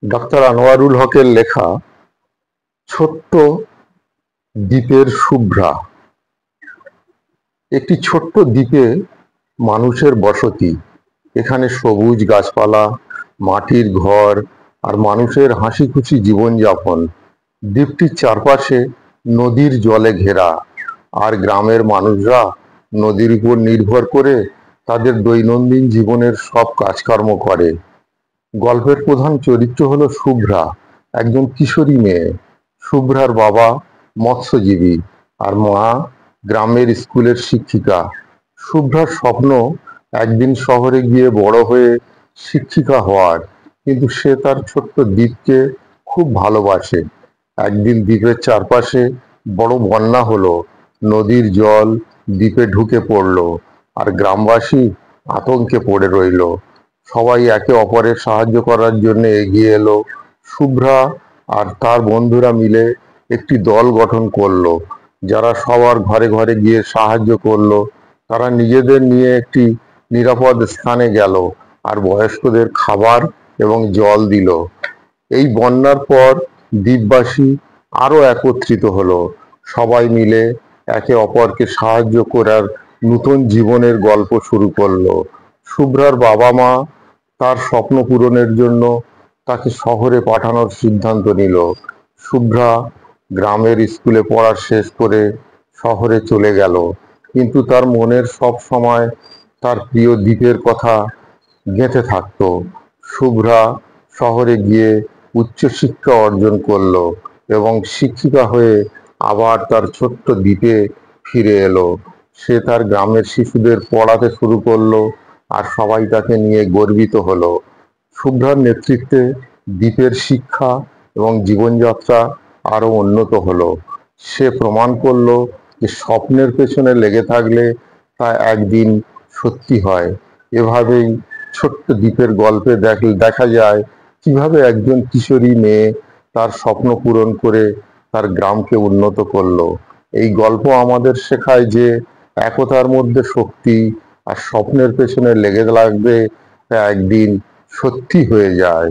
Doctor Anwarul হকের লেখা ছোট্ট দ্বীপের শুভ্রা। একটি ছোট্ট দ্বীপে মানুষের বসতি। এখানে সবুজ গাছপালা, মাটির ঘর আর মানুষের হাসিখুশি জীবনযাপন। দ্বীপটির চারপাশে নদীর জলে ঘেরা, আর গ্রামের মানুষরা নদীর উপর নির্ভর করে তাদের দৈনন্দিন জীবনের সব কাজকর্ম করে। গল্পের প্রধান চরিত্র হলো শুভ্রা, একজন কিশোরী মেয়ে। শুভ্রার বাবা মৎস্যজীবী আর মা গ্রামের স্কুলের শিক্ষিকা। শুভ্রার স্বপ্ন একদিন শহরে গিয়ে বড় হয়ে শিক্ষিকা হওয়ার, কিন্তু সে তার ছোট্ট দ্বীপকে খুব ভালোবাসে। একদিন দ্বীপের চারপাশে বড় বন্যা হলো, নদীর জল দ্বীপে ঢুকে পড়লো, আর গ্রামবাসী আতঙ্কে পড়ে রইল। সবাই একে অপরের সাহায্য করার জন্য এগিয়ে এলো। শুভ্রা আর তার বন্ধুরা মিলে একটি দল গঠন করলো, যারা সবার ঘরে ঘরে গিয়ে সাহায্য করলো। তারা নিজেদের নিয়ে একটি নিরাপদ স্থানে গেল আর বয়স্কদের খাবার এবং জল দিল। এই বন্যার পর দ্বীপবাসী আরো একত্রিত হলো। সবাই মিলে একে অপরকে সাহায্য করার নতুন জীবনের গল্প শুরু করলো। শুভ্রার বাবা মা তার স্বপ্ন পূরণের জন্য তাকে শহরে পাঠানোর সিদ্ধান্ত নিল। শুভ্রা গ্রামের স্কুলে পড়া শেষ করে শহরে চলে গেল, কিন্তু তার মনের সব সময় তার প্রিয় দ্বীপের কথা গেঁথে থাকতো। শুভ্রা শহরে গিয়ে উচ্চশিক্ষা অর্জন করলো এবং শিক্ষিকা হয়ে আবার তার ছোট্ট দ্বীপে ফিরে এলো। সে তার গ্রামের শিশুদের পড়াতে শুরু করলো, আর সবাই তাকে নিয়ে গর্বিত হলো। শুভ্রার নেতৃত্বে দ্বীপের শিক্ষা এবং জীবনযাত্রা আরো উন্নত হলো। সে প্রমাণ করলো যে স্বপ্নের পেছনে লেগে থাকলে তা একদিন সত্যি হয়। এভাবেই ছোট্ট দ্বীপের গল্পে দেখা যায় কিভাবে একজন কিশোরী মেয়ে তার স্বপ্ন পূরণ করে তার গ্রামকে উন্নত করলো। এই গল্প আমাদের শেখায় যে একতার মধ্যে শক্তি, আর স্বপ্নের পেছনে লেগে লাগবে তা একদিন সত্যি হয়ে যায়।